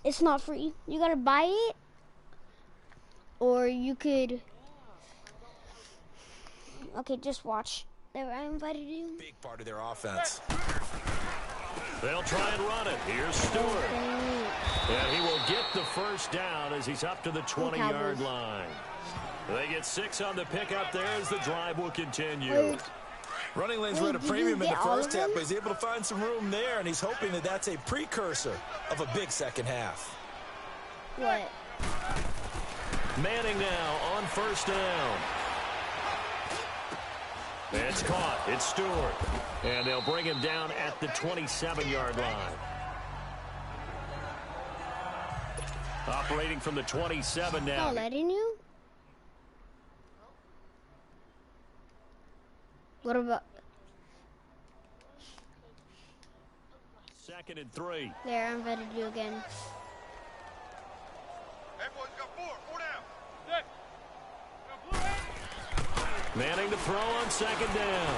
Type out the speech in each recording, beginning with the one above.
It's not free. You gotta buy it, or you could. Okay, just watch. I invited you. Big part of their offense. They'll try and run it. Here's Stewart. And he will get the first down as he's up to the 20-yard line. They get 6 on the pickup there as the drive will continue. Running lanes were at a premium in the first half, but he's able to find some room there, and he's hoping that that's a precursor of a big second half. What? Manning now on first down. It's caught. It's Stewart. And they'll bring him down at the 27-yard line. Operating from the 27 now. Not letting you? What about... 2nd and 3. There, I invited you again. Manning to throw on 2nd down.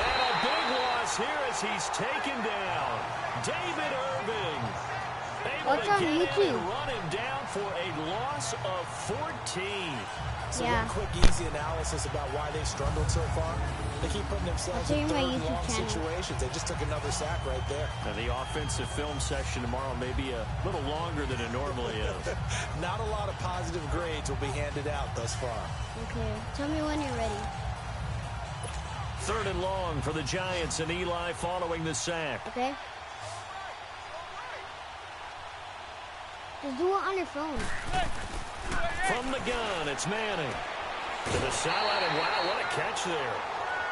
And a big loss here as he's taken down. David Irving. Able to get him and run him down for a loss of 14. So one quick, easy analysis about why they've struggled so far. They keep putting themselves in third and long situations. They just took another sack right there. And the offensive film session tomorrow may be a little longer than it normally is. Not a lot of positive grades will be handed out thus far. Okay, tell me when you're ready. 3rd and long for the Giants, and Eli following the sack. Okay. Just do it on your phone. From the gun, it's Manning. To the sideline, and wow, what a catch there.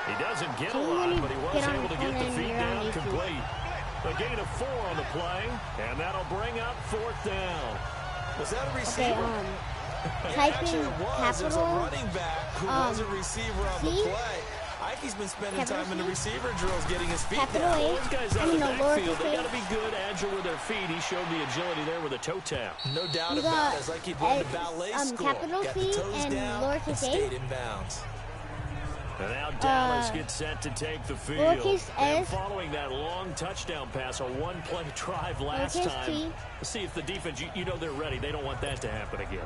He doesn't get a lot, but he was able to get the feet down complete. A gain of 4 on the play, and that'll bring up 4th down. Was that a receiver? Okay, type in capital. There's a running back who was a receiver on the play. Ike's been spending time in the receiver drills getting his feet down. Those guys out of the backfield, they got to be good, agile with their feet. He showed the agility there with a toe tap. No doubt about it. It's like he'd run to ballet school. Capital got C the toes and down lowercase and a. stayed in bounds. And now Dallas gets set to take the field. And following that long touchdown pass, a one-play drive last time. See if the defense, you know they're ready. They don't want that to happen again.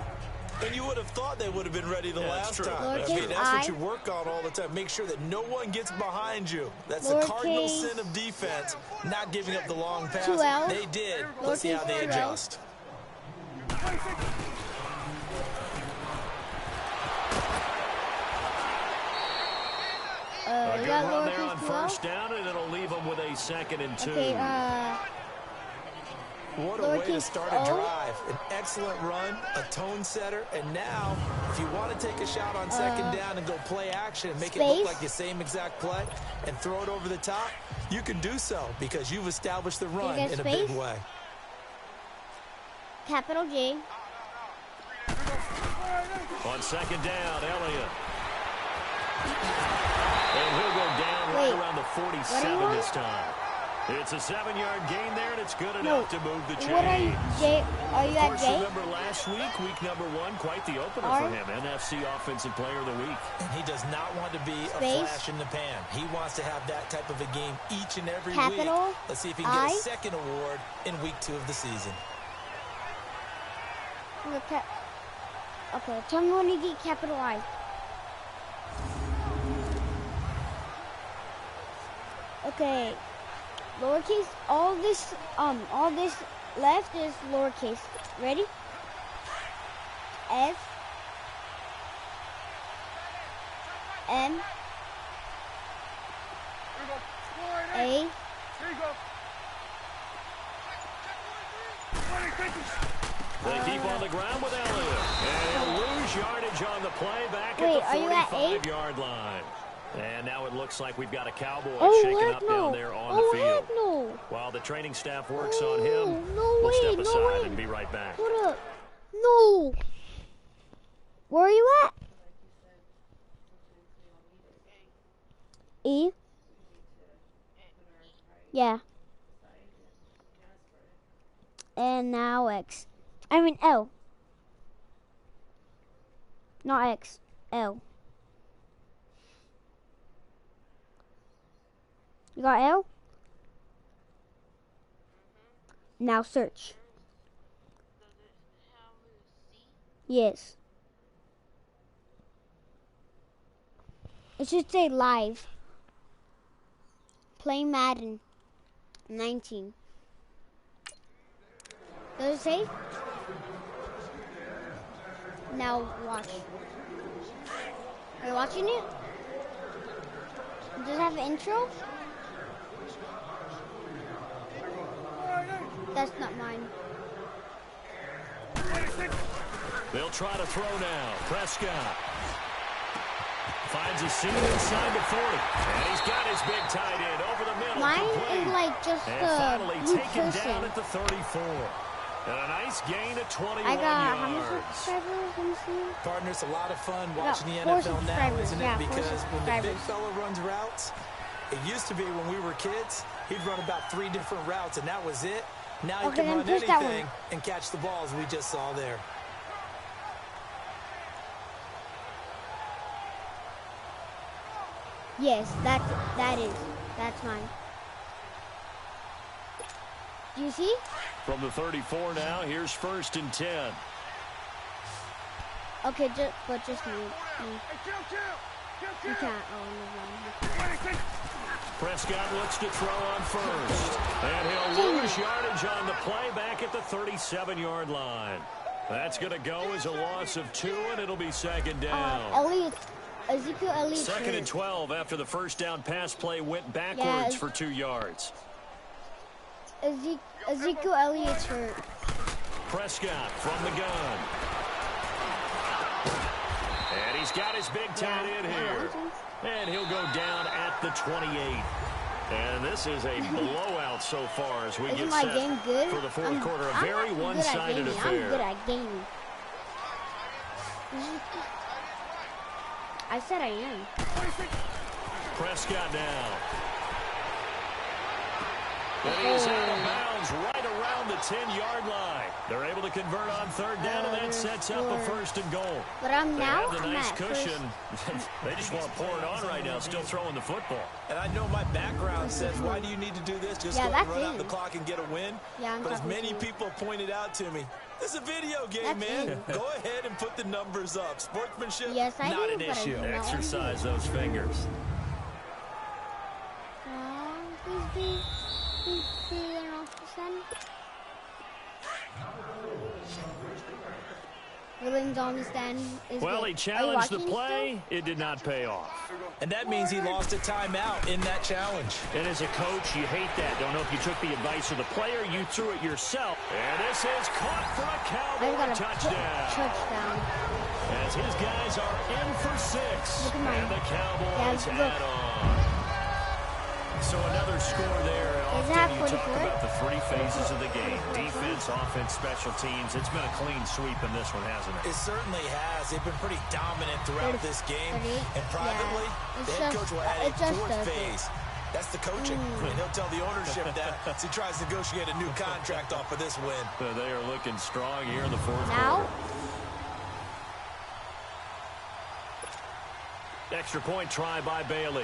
And you would have thought they would have been ready the last time. I mean, that's what you work on all the time. Make sure that no one gets behind you. That's the cardinal sin of defense, not giving up the long pass. They did. Let's see how they adjust. A good run there on first down, and it'll leave them with a 2nd and 2. Okay, what a way to start a drive. An excellent run, a tone setter, and now, if you want to take a shot on 2nd down and go play action and make it look like the same exact play and throw it over the top, you can do so because you've established the run in a big way. Capital J. On 2nd down, Elliott. And he'll go down right around the 47 this time. It's a 7-yard gain there, and it's good enough to move the chains. What are you, Jay? Are you at Jay? Remember last week number 1, quite the opener for him. NFC Offensive Player of the Week. And he does not want to be a flash in the pan. He wants to have that type of a game each and every week. Let's see if he can get a 2nd award in week 2 of the season. Okay, tell me when you get capital I. Okay. Lowercase, all this left is lowercase. Ready? F M A They keep on the ground with Elliott. And he'll lose yardage on the play back at the 45-yard line. And now it looks like we've got a Cowboy shaking up down there on the field. No. While the training staff works on him, we'll step aside and be right back. Hold up. No. Where are you at? E? Yeah. And now X. I mean L. Not X. L. You got L? Now search. Yes. It should say live. Play Madden 19. Does it say? Now watch. Are you watching it? Does it have an intro? That's not mine. They'll try to throw now. Prescott finds a seam inside the 40. And he's got his big tight end over the middle. Mine complete. is like just and the finally blue taken person. down at the 34. And a nice gain of 21 I got how yards. many subscribers? Let me see. Partner, it's a lot of fun watching the 4 NFL now, subscribers. isn't it? Yeah, 4 Because when the big subscribers. fella runs routes, it used to be when we were kids, he'd run about 3 different routes, and that was it. Now he Okay, can then run push that anything one. and catch the balls we just saw there. Yes, that's mine. Do you see? From the 34 now, here's 1st and 10. Okay, just me. You can't. Oh, no. Prescott looks to throw on first. And he'll lose yardage on the play back at the 37-yard line. That's going to go as a loss of 2, and it'll be 2nd down. Ezekiel Elliott. 2nd and 12 after the first down pass play went backwards for 2 yards. Ezekiel Elliott's hurt. Prescott from the gun. And he's got his big tight end here. And he'll go down at the 28. And this is a blowout so far as we Isn't get my set game good? for the fourth quarter. A very one-sided affair. I'm good at gaming. I said I am. Prescott now. And he's out of bounds right around the 10-yard line. They're able to convert on 3rd down, and that sets up a 1st and goal. But I'm They now have the I'm nice at cushion. They just want to pour it on right now, still throwing the football. And I know my background says, why do you need to do this? Just go and run out the clock and get a win. Yeah, but as many people pointed out to me, this is a video game, man. Go ahead and put the numbers up. Sportsmanship, not an issue. Exercise those fingers. Williams on the stand. Well, he challenged the play. It did not pay off. And that means he lost a timeout in that challenge. And as a coach, you hate that. Don't know if you took the advice of the player. You threw it yourself. And this is caught for a Cowboy touchdown. As his guys are in for 6. And the Cowboys add on. So another score there. Often you talk about the 3 phases of the game. Defense, offense, special teams. It's been a clean sweep in this one, hasn't it? It certainly has. They've been pretty dominant throughout this game. And privately, the head coach will add a 4th phase. That's the coaching. And he'll tell the ownership that as he tries to negotiate a new contract off of this win. So they are looking strong here in the 4th quarter. Extra point try by Bailey.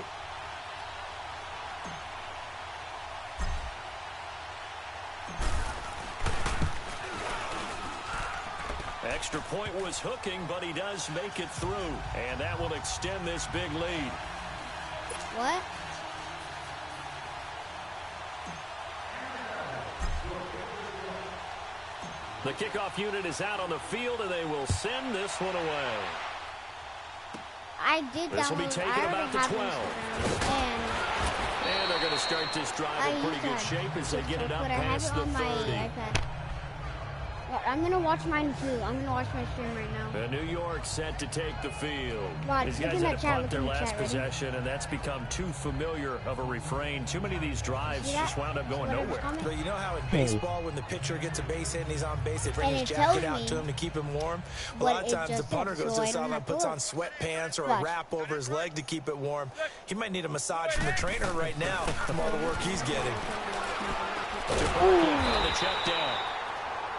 Extra point was hooking, but he does make it through. And that will extend this big lead. What? The kickoff unit is out on the field, and they will send this one away. I did that. This will be taken about the 12. And they're going to start this drive in pretty good shape as they get it up past the 30. I'm going to watch mine too. I'm going to watch my stream right now. New York set to take the field. Watch, These guys had to punt their last possession, and that's become too familiar of a refrain. Too many of these drives just wound up going nowhere. But you know how in baseball, when the pitcher gets a base hit and he's on base, they bring his jacket out to him to keep him warm? A lot of times the punter goes to the sideline, puts on sweatpants or a wrap over his leg to keep it warm. He might need a massage from the trainer right now from all the work he's getting. On the check down.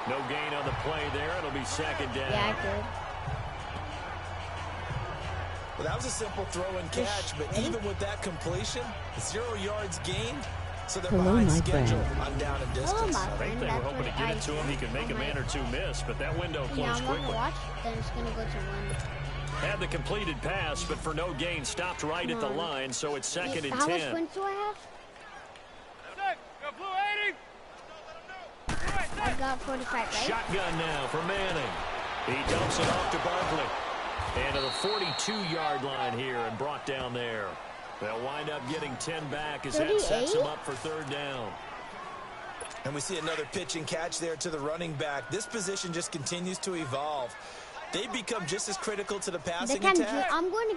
No gain on the play there. It'll be 2nd down. Yeah, I did. Well, that was a simple throw and catch, but even with that completion, 0 yards gained, So they're behind schedule on down and distance. I think they were hoping to get it to him. He could make a man or two miss, but that window closed quickly. Then it's going to go to 1. Had the completed pass, but for no gain, stopped right at the line, so it's 2nd and 10. How much points do I have? I got 45, right? Shotgun now for Manning. He dumps it off to Barkley. And to the 42-yard line here and brought down there. They'll wind up getting 10 back as 38? That sets them up for 3rd down. And we see another pitch and catch there to the running back. This position just continues to evolve. They become just as critical to the passing attack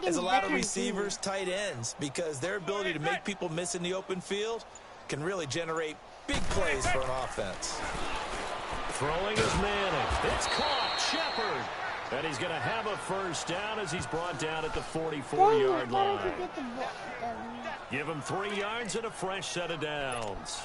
as a lot of receivers, tight ends, because their ability to make people miss in the open field can really generate big plays for an offense. Throwing is Manning. It's caught. Shepard. And he's going to have a 1st down as he's brought down at the 44-yard line. Give him 3 yards and a fresh set of downs.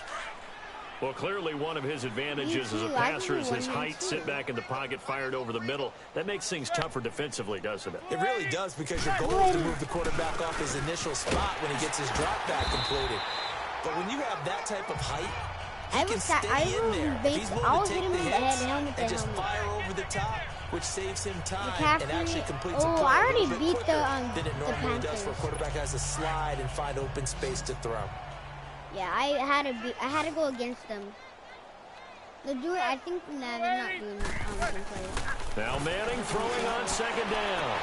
Well, clearly one of his advantages as a passer is his height, sit back in the pocket, fired over the middle. That makes things tougher defensively, doesn't it? It really does, because your goal is to move the quarterback off his initial spot when he gets his drop back completed. But when you have that type of height, he can stay in there. He's willing to take the hits and just fire over the top, which saves him time and actually completes a play I already a little beat bit quicker than it normally does for a quarterback who has to slide and find open space to throw. Yeah, I had to go against them. They're doing. I think they're not doing some plays. Now Manning throwing on 2nd down.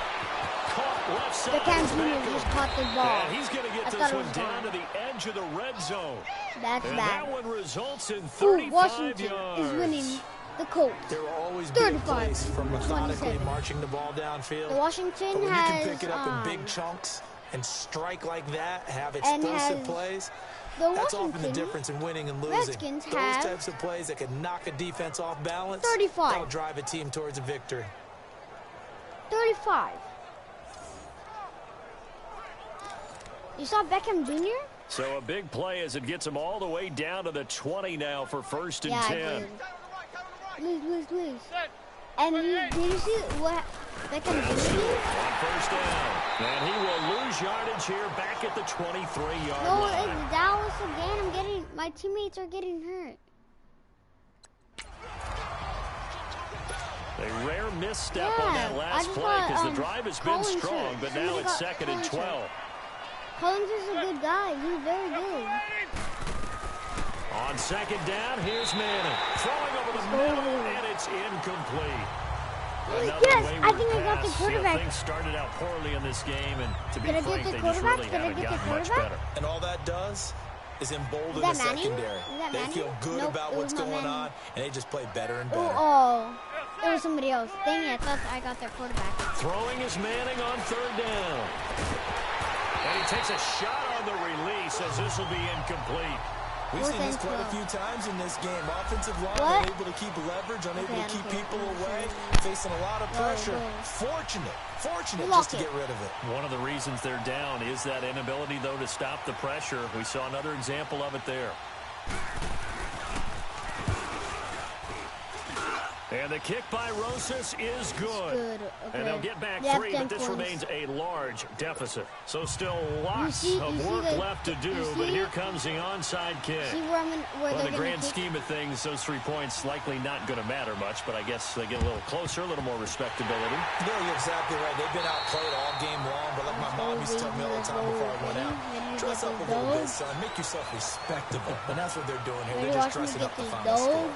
Caught left side. Beckham Jr. just caught the ball. And he's going to get this one down to the edge of the red zone. That's and bad. That one results in 35 Washington yards. is winning the Colts. There will always be a place for methodically marching the ball downfield. The Washington but when has, you can pick it up in big chunks and strike like that, have explosive plays, that's often the difference in winning and losing. Redskins Those types of plays that can knock a defense off balance, 35. that'll drive a team towards a victory. 35. You saw Beckham Jr.? So a big play as it gets him all the way down to the 20 now for 1st and 10. Lose. And did you see what Beckham Jr. did? On 1st down. And he will lose yardage here back at the 23-yard line. No, it's Dallas again. My teammates are getting hurt. A rare misstep on that last play because the drive has been strong, but now it's 2nd and 12. Collins is a good guy. He's very good. On 2nd down, here's Manning. Throwing over the middle, and it's incomplete. Yes, I think I got the quarterback. Things started out poorly in this game, and to be frank, they just really haven't gotten much better. And all that does is embolden the secondary. They feel good about what's going on, and they just play better and better. Oh, it was somebody else. Dang it, I thought I got their quarterback. Throwing is Manning on 3rd down. And he takes a shot on the release as this will be incomplete. We've seen this quite a few times in this game. Offensive line unable to keep leverage, unable to keep people away, facing a lot of pressure. Fortunate just to get rid of it. One of the reasons they're down is that inability, though, to stop the pressure. We saw another example of it there. And the kick by Rosas is good. Okay. And they'll get back 3, but this remains a large deficit. So still lots of work left to do, but here comes the onside kick. Well, in the grand scheme of things, those 3 points likely not going to matter much, but I guess they get a little closer, a little more respectability. No, you're exactly right. They've been outplayed all game long, but like my mom used to tell me all the time before I went out, dress up a little bit, son. Make yourself respectable. And that's what they're doing here. They're just dressing up the final score.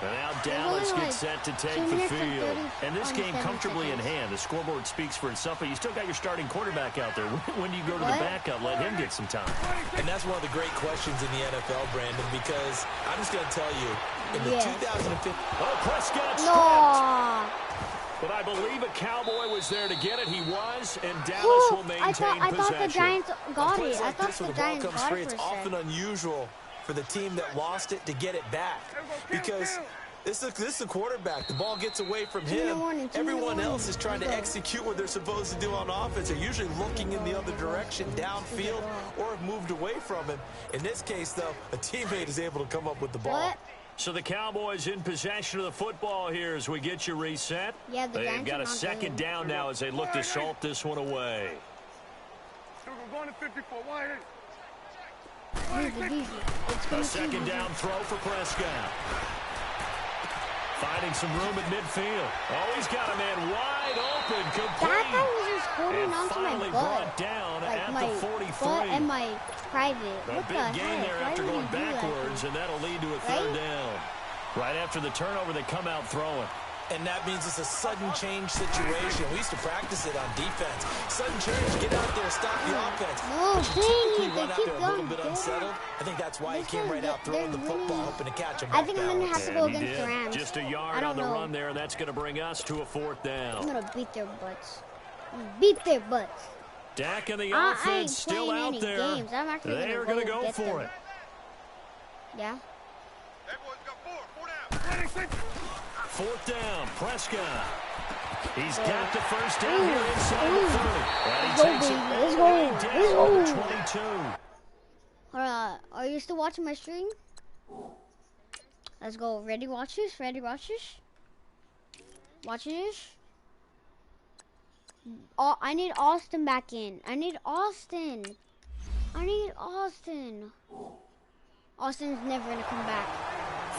And now Dallas gets set to take the field. And this game comfortably in hand. The scoreboard speaks for itself, but you still got your starting quarterback out there. When do you go to the backup, let him get some time? And that's one of the great questions in the NFL, Brandon, because I'm just going to tell you, in the 2015... Oh, Prescott stripped. But I believe a Cowboy was there to get it. He was, and Dallas will maintain possession. I thought the Giants got it. I thought the Giants got it. It's often unusual for the team that lost it to get it back, because this is the quarterback. The ball gets away from him. Everyone else is trying to execute what they're supposed to do on offense. They're usually looking in the other direction, downfield, or have moved away from him. In this case, though, a teammate is able to come up with the ball. So the Cowboys in possession of the football here as we get you reset. Yeah, they've got a 2nd down now as they look to salt this one away. We're going to 54. A second down throw for Prescott. Finding some room at midfield. Oh, he's got a man wide open. Complete. That guy was just holding on to my butt. Brought down like at my the 43. butt and my private. A what big the gain heck? there after going backwards, and that'll lead to a third down. Right after the turnover, they come out throwing. And that means it's a sudden change situation. We used to practice it on defense. Sudden change, get out there, stop the offense. No, please. Run out there a little bit unsettled. I think that's why he came right out throwing the football, hoping to catch him. I think I'm going to have to go against the Rams. Just a yard on the run there, and that's going to bring us to a fourth down. I'm going to beat their butts. Beat their butts. Dak and the offense still out there. Games. I'm actually They're going to go for them. it. Yeah. Fourth down, Prescott. He's got the first down here inside the 30. And he takes it all the way down to 22. Are you still watching my stream? Let's go. Ready, watch this. Ready, watch this. Watching this. Oh, I need Austin back in. I need Austin. Austin's never going to come back.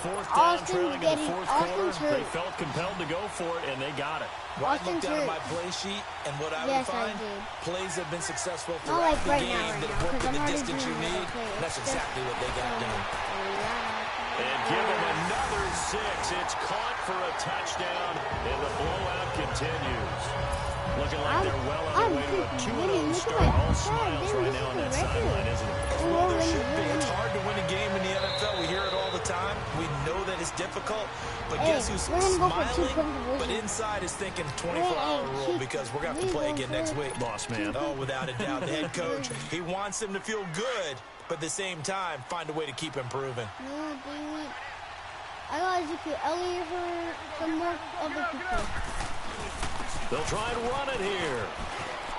Fourth down, trailing in the fourth quarter. They felt compelled to go for it, and they got it. Well, I looked down at my play sheet, and what I would find, plays have been successful throughout the game that work in the distance you need. That's exactly what they got done. And give them another 6. It's caught for a touchdown, and the blowout continues. Looking like they're well on their way to a 2-0 start. All smiles right now on that sideline, isn't it? Well, there should be. It's hard to win a game in the NFL. We hear it all the time. We know that it's difficult. But guess who's smiling? But inside is thinking 24-hour rule because we're going to have to play again next week. Boss man. Oh, without a doubt. The head coach, he wants them to feel good, but at the same time, find a way to keep improving. No, they want... I got Ezekiel Elliott for some more other people. They'll try and run it here.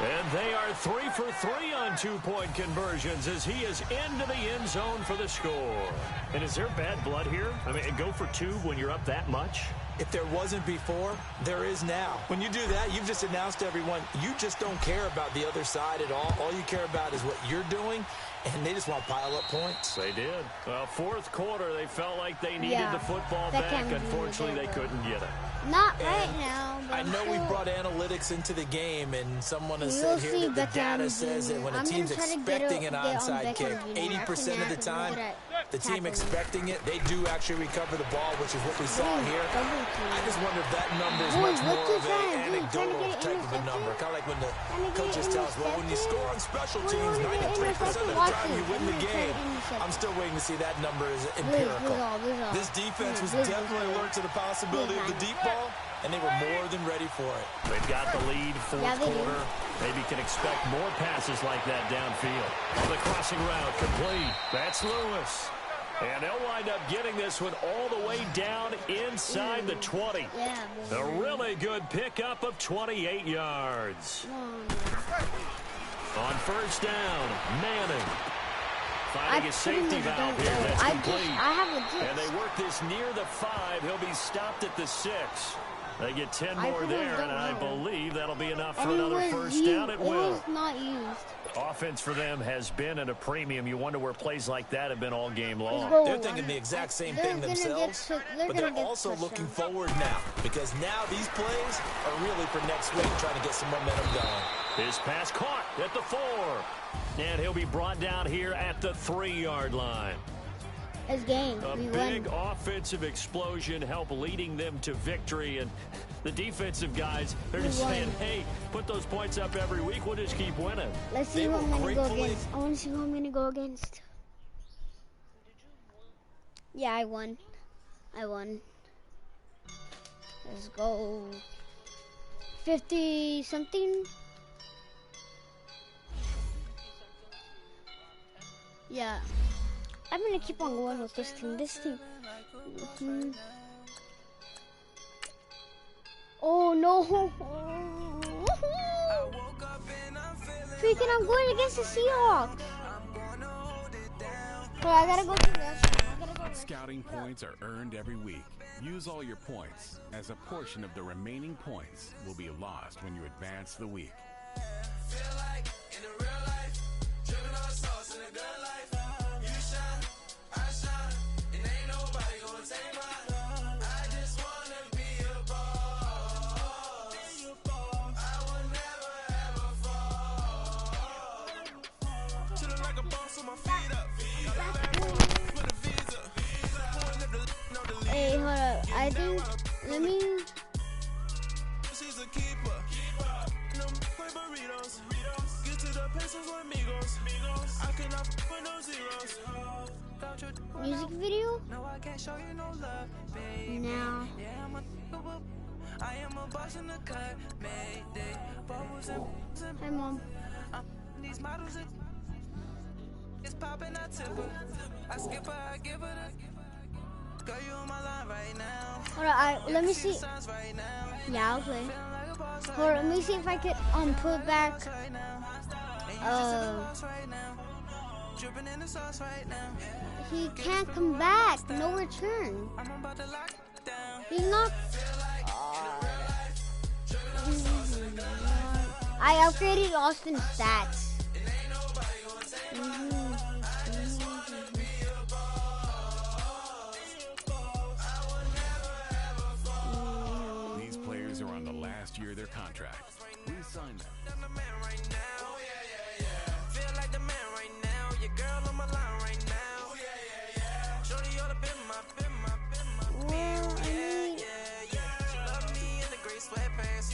And they are 3 for 3 on 2-point conversions as he is into the end zone for the score. And is there bad blood here? I mean, go for 2 when you're up that much? If there wasn't before, there is now. When you do that, you've just announced to everyone, you just don't care about the other side at all. All you care about is what you're doing, and they just want to pile up points. They did. Well, fourth quarter, they felt like they needed the football back. Unfortunately, they couldn't get it. Not right now. But I know we brought analytics into the game, and someone has said here that the data says that when a team's expecting an onside kick, 80% of the time, the team expecting it, they do actually recover the ball, which is what we saw here. I just wonder if that number is much more of an anecdotal type of a number. Kind of like when the coaches tell us, well, when you score on special teams, 93% of the time you win the game. I'm still waiting to see that number is empirical. This defense was definitely alert to the possibility of the deep ball, and they were more than ready for it. They've got the lead, fourth quarter. Maybe can expect more passes like that downfield. On the crossing route, complete. That's Lewis. And they'll wind up getting this one all the way down inside the 20. A really good pickup of 28 yards. On first down, Manning. Finding a safety valve here. That's complete. And they work this near the 5. He'll be stopped at the 6. They get 10 more there, and I believe that'll be enough for another first down. It will. It was not used. Offense for them has been at a premium. You wonder where plays like that have been all game long. They're thinking the exact same thing themselves, but they're also looking forward now because now these plays are really for next week, trying to get some momentum going. His pass caught at the 4. And he'll be brought down here at the 3-yard line. His game. A big offensive explosion help leading them to victory. And the defensive guys, they're just saying, hey, put those points up every week. We'll just keep winning. Let's see who I'm going to go against. I want to see who I'm going to go against. Yeah, I won. Let's go. 50-something. Yeah. I'm going to keep on going with this team. Oh, no. Freaking, I'm going against the Seahawks. But I got to go to this. Scouting points are earned every week. Use all your points, as a portion of the remaining points will be lost when you advance the week. Feel like in the real life, driven on sauce in a good life. You I think, let me. She's a keeper. Get to the pesos with amigos. I cannot put no zeros. Music video? No, I can't show you no love, baby. No. Yeah, I am a boss in the cut, mayday. Bubbles and Hi, Mom. these models, it's popping, I tip her. I skip her, I give her the. Girl, you on my line right now. Hold on, let me see. Right now. Yeah, I'll play. Hold on, let me see if I could put back. He can't come back. No return. He's not. I upgraded Austin's stats. These players are on the last year of their contract. We signed them. Feel like the man right now. Your girl on my line right now. Shorty ought to been my. She love me in the gray sweatpants.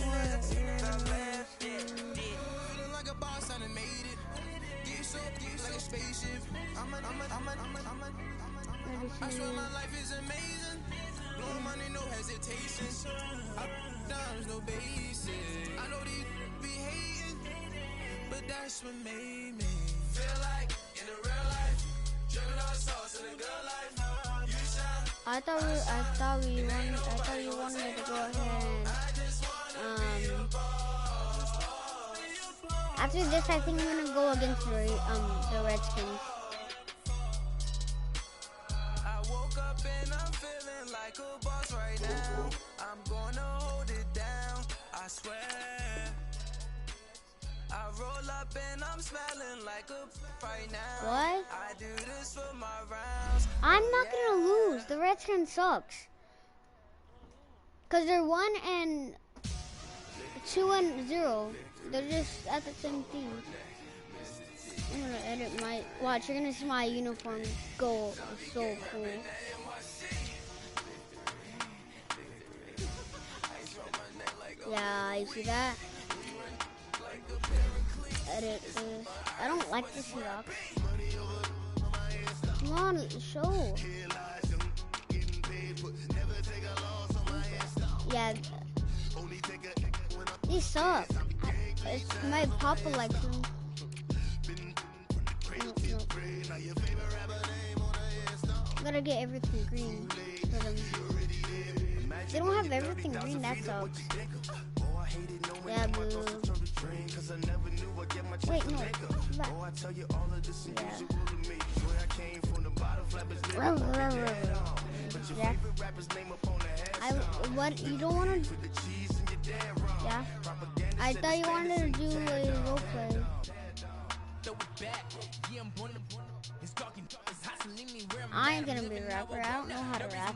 Feeling like a boss, I done made it. Get so like a spaceship. I swear my life is amazing. Blowing money, no hesitation. Dimes, no basic. I know these be hating, but that's what made me feel like in the real life. Dripping all the sauce in the good life. You shine. I thought you wanted to go ahead and after this I think I'm gonna go against the Redskins. I woke up and I'm feeling like a boss right now. I'm gonna hold it down, I swear. I roll up and I'm smelling like a right now. What? I do this for my rounds. I'm not gonna lose. The Redskins sucks. Cause they're 1-2-0. They're just at the same thing. I'm gonna edit my watch. You're gonna see my uniform go so cool. Yeah, you see that? Edit this. I don't like the Seahawks. Come on, show. Yeah. These suck. My papa likes them. No. Gotta get everything green for them. They don't have everything green, that sucks. Yeah, boo. Wait, no. Back. Yeah. What? You don't want to? Yeah. I thought you wanted to do a role play. I ain't gonna be a rapper. I don't know how to rap.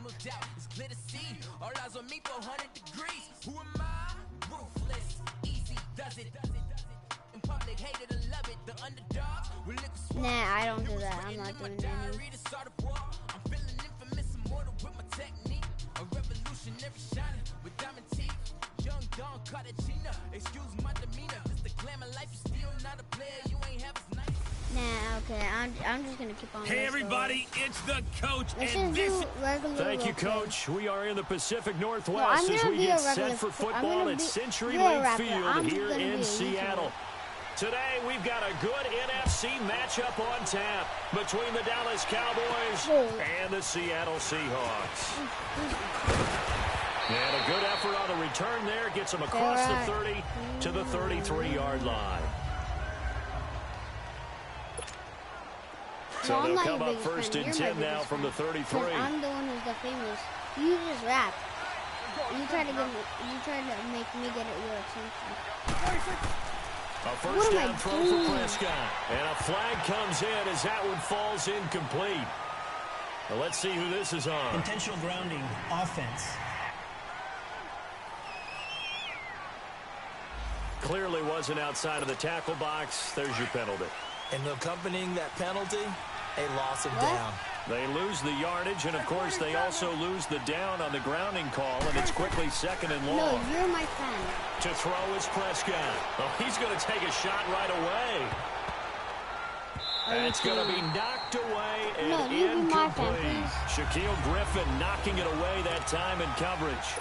Nah, I don't do that. I'm not doing any. Nah, okay. I'm just gonna keep on. Hey everybody, it's the coach, and this. Thank you, Coach. We are in the Pacific Northwest as we get set for football at CenturyLink Field here in Seattle. Today we've got a good NFC matchup on tap between the Dallas Cowboys and the Seattle Seahawks. And a good effort on the return there gets them across the 30 to the 33-yard line. So they'll come up first and 10 now from the 33. I'm the one who's the famous. You just rap. You try to make me get at your attention. A first down throw for Prescott. And a flag comes in as that one falls incomplete. Well, let's see who this is on. Intentional grounding, offense. Clearly wasn't outside of the tackle box. There's your penalty. And accompanying that penalty, a loss of down. They lose the yardage, and, of course, they also lose the down on the grounding call, and it's quickly 2nd and long. No, you're my fan. To throw is Prescott. Oh, he's going to take a shot right away. And it's going to be knocked away and incomplete. Shaquille Griffin knocking it away that time in coverage.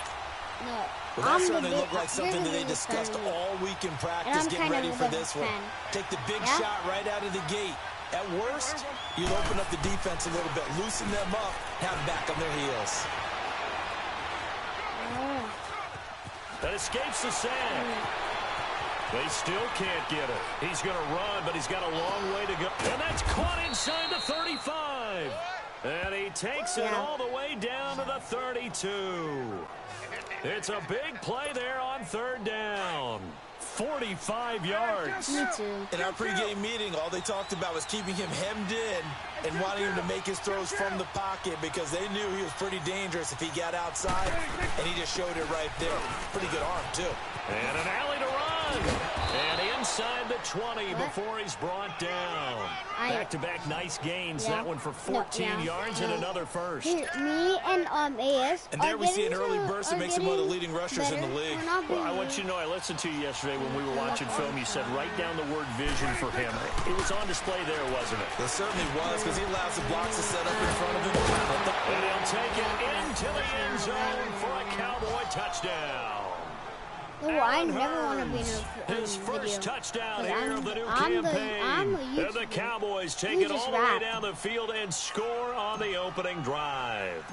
No. Well, that certainly looked like something that they discussed all week in practice, getting ready for this one. Take the big shot right out of the gate. At worst, you'll open up the defense a little bit, loosen them up, have them back on their heels. That escapes the sack. They still can't get it. He's going to run, but he's got a long way to go. And that's caught inside the 35. And he takes it all the way down to the 32. It's a big play there on 3rd down. 45 yards. Me too. In our pregame meeting, all they talked about was keeping him hemmed in and wanting him to make his throws from the pocket because they knew he was pretty dangerous if he got outside, and he just showed it right there. Pretty good arm, too. And an alley to run. And inside the 20 before he's brought down. Back-to-back nice gains. That one for 14 yards and another first. Me and AS. And there we see an early burst that makes him one of the leading rushers in the league. Well, I want you to know, I listened to you yesterday when we were watching film. You said write down the word vision for him. It was on display there, wasn't it? It certainly was, because he allows the blocks to set up in front of him. And he'll take it into the end zone for a Cowboy touchdown. Oh, I never want to be in a his first touchdown here of the new campaign. And the Cowboys take it all the way down the field and score on the opening drive.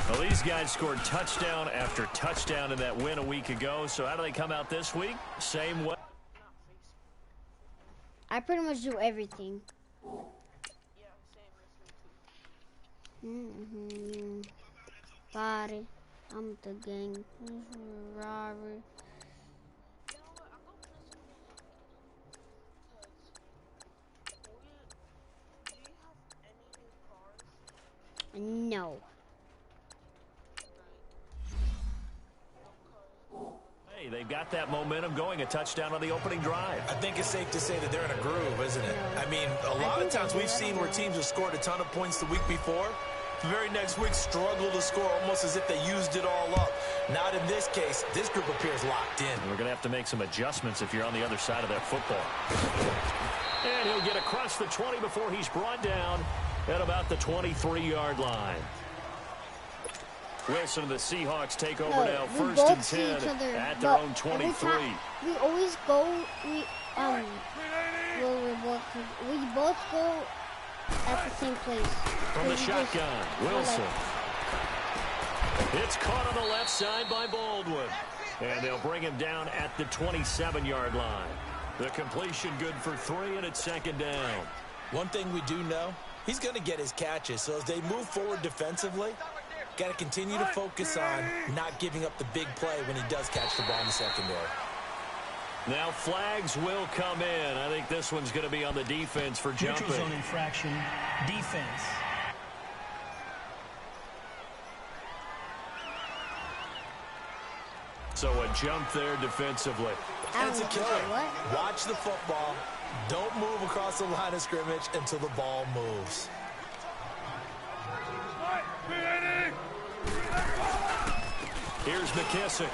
Well, these guys scored touchdown after touchdown in that win a week ago. So how do they come out this week? Same way. I pretty much do everything. Body. I'm the gang. Robbery. No. Hey, they've got that momentum going, a touchdown on the opening drive. I think it's safe to say that they're in a groove, isn't it? I mean, a lot of times we've seen where teams have scored a ton of points the week before. The very next week struggle to score almost as if they used it all up. Not in this case. This group appears locked in. We're going to have to make some adjustments if you're on the other side of that football. And he'll get across the 20 before he's brought down at about the 23-yard line. Wilson and the Seahawks take over now, 1st and 10 at their own 23. We always go, we both go at the same place. From the shotgun, Wilson. It's caught on the left side by Baldwin. And they'll bring him down at the 27-yard line. The completion good for 3, and it's 2nd down. One thing we do know, he's going to get his catches. So as they move forward defensively, got to continue to focus on not giving up the big play when he does catch the ball in the secondary. Now flags will come in. I think this one's going to be on the defense for jumping. Neutral zone infraction, defense. So a jump there defensively. And it's a killer. Watch the football. Don't move across the line of scrimmage until the ball moves. Here's McKissick.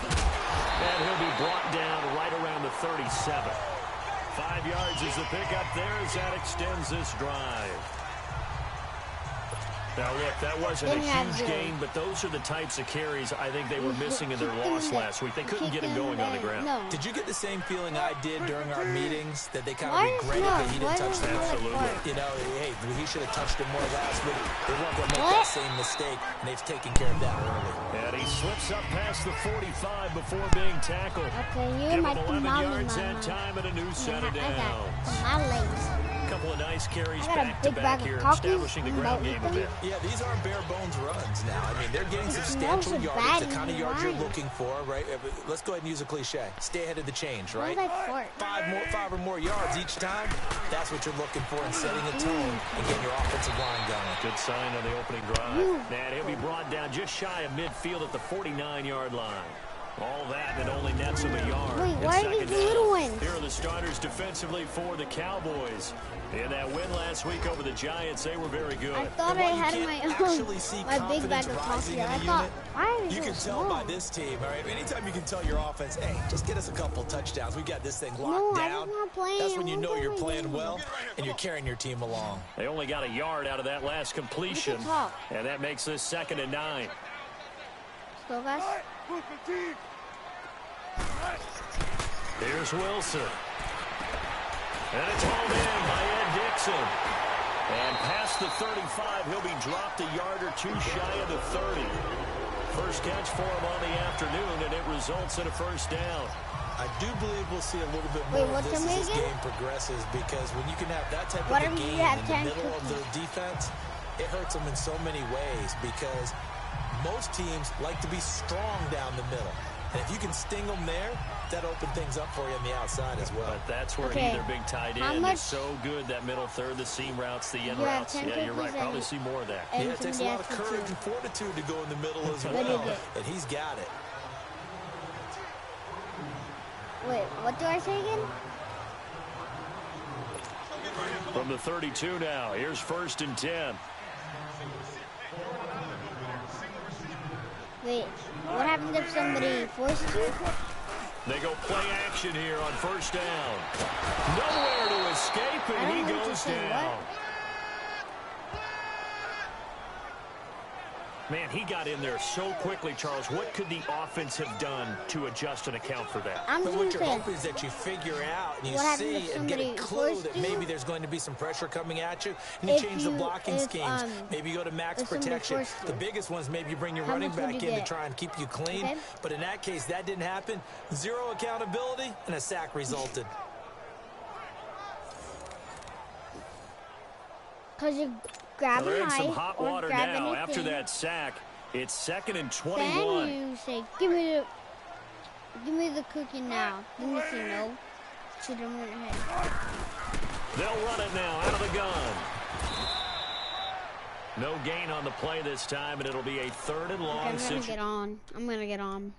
And he'll be brought down right around the 37. 5 yards is the pickup there as that extends this drive. Now, look, that wasn't a huge gain, but those are the types of carries I think they were missing in their loss last week. They couldn't get him going on the ground. No. Did you get the same feeling I did during our meetings, that they kind of regretted that he didn't touch them? Absolutely. You know, hey, he should have touched him more last week. They weren't going to make that same mistake, and they've taken care of that early. And he slips up past the 45 before being tackled. Okay, Give him 11 yards that time and a new set of downs. My legs. A couple of nice carries back-to-back here, establishing the ground game a bit. Yeah, these aren't bare-bones runs now. I mean, they're getting substantial yardage, the kind of yards you're looking for, right? Let's go ahead and use a cliche. Stay ahead of the change, right? 5 or more yards each time. That's what you're looking for in setting a tone and getting your offensive line going. Good sign on the opening drive. And he'll be brought down just shy of midfield at the 49-yard line. All that and it only nets him a yard. Wait, why are these the little ones? Here are the starters defensively for the Cowboys. In that win last week over the Giants, they were very good. I thought I had my big bag of coffee. I thought, why is you can tell by this team, all right? Anytime you can tell your offense, hey, just get us a couple touchdowns. We got this thing locked down. That's when you know you're playing well and you're carrying your team along. They only got a yard out of that last completion, and that makes this 2nd and 9. Let's go, guys. Here's Wilson. And it's hauled in by Ed Dixon. And past the 35, he'll be dropped a yard or two shy of the 30. First catch for him on the afternoon, and it results in a first down. I do believe we'll see a little bit more of this as this game progresses, because when you can have that type of a game in the middle of the defense, it hurts them in so many ways, because most teams like to be strong down the middle. And if you can sting them there, that opens things up for you on the outside as well. But that's where either big tight end is so good, that middle third, the seam routes, the in routes. Yeah, you're right. Probably see more of that. Yeah, it takes a lot of courage and fortitude to go in the middle as well. And he's got it. Wait, what do I say again? From the 32 now, here's 1st and 10. Wait, what happens if somebody forces you? They go play action here on 1st down. Nowhere to escape, and he goes down. Man, he got in there so quickly, Charles. What could the offense have done to adjust and account for that? But what you're hoping is that you figure out and you see and get a clue that maybe there's going to be some pressure coming at you, and you change the blocking schemes. Maybe you go to max protection. The biggest ones, maybe you bring your running back in to try and keep you clean. Okay. But in that case, that didn't happen. Zero accountability, and a sack resulted. Because you grab They're a in knife some hot water grab now. anything. After that sack, it's 2nd and 21. Then you say, give me the cookie now. Then you say no. Shoot him in the head. They'll run it now out of the gun. No gain on the play this time, and it'll be a 3rd and long. Okay, I'm gonna get on.